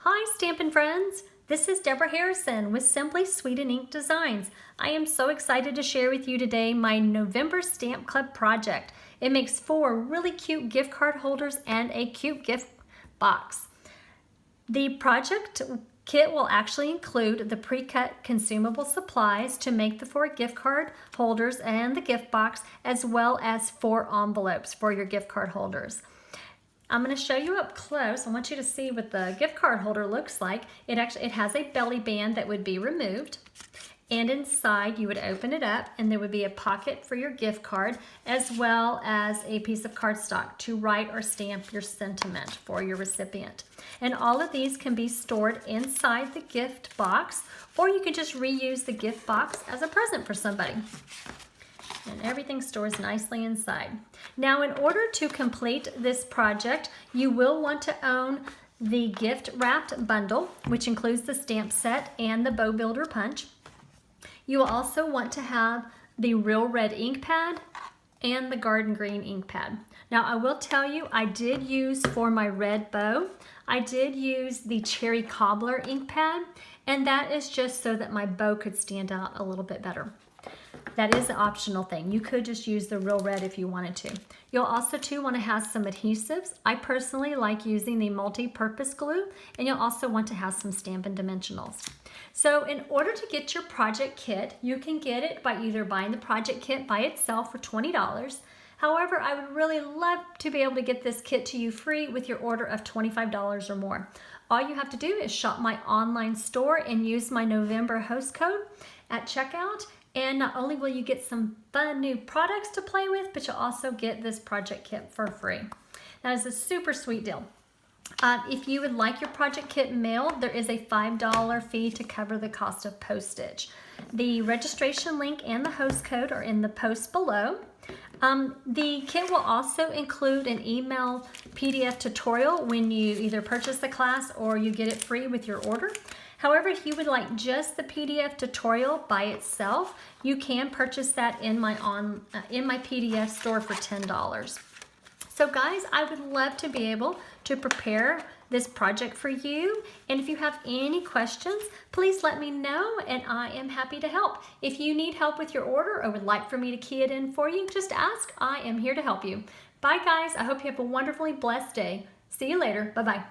Hi Stampin' Friends! This is Deborah Harrison with Simply Sweet and Ink Designs. I am so excited to share with you today my November Stamp Club project. It makes 4 really cute gift card holders and a cute gift box. The project kit will actually include the pre-cut consumable supplies to make the 4 gift card holders and the gift box, as well as 4 envelopes for your gift card holders. I'm going to show you up close. I want you to see what the gift card holder looks like. It has a belly band that would be removed, and inside you would open it up and there would be a pocket for your gift card, as well as a piece of cardstock to write or stamp your sentiment for your recipient. And all of these can be stored inside the gift box, or you can just reuse the gift box as a present for somebody. And everything stores nicely inside. Now, in order to complete this project, you will want to own the gift wrapped bundle, which includes the stamp set and the bow builder punch. You will also want to have the real red ink pad and the garden green ink pad. Now, I will tell you, I did use for my red bow, I did use the cherry cobbler ink pad, and that is just so that my bow could stand out a little bit better. That is an optional thing. You could just use the real red if you wanted to. You'll also too want to have some adhesives. I personally like using the multi-purpose glue, and you'll also want to have some Stampin' Dimensionals. So in order to get your project kit, you can get it by either buying the project kit by itself for $20. However, I would really love to be able to get this kit to you free with your order of $25 or more. All you have to do is shop my online store and use my November host code at checkout. And not only will you get some fun new products to play with, but you'll also get this project kit for free. That is a super sweet deal. If you would like your project kit mailed, there is a $5 fee to cover the cost of postage. The registration link and the host code are in the post below. The kit will also include an email PDF tutorial when you either purchase the class or you get it free with your order. However, if you would like just the PDF tutorial by itself, you can purchase that in my PDF store for $10. So guys, I would love to be able to prepare this project for you. And if you have any questions, please let me know and I am happy to help. If you need help with your order or would like for me to key it in for you, just ask. I am here to help you. Bye guys. I hope you have a wonderfully blessed day. See you later. Bye-bye.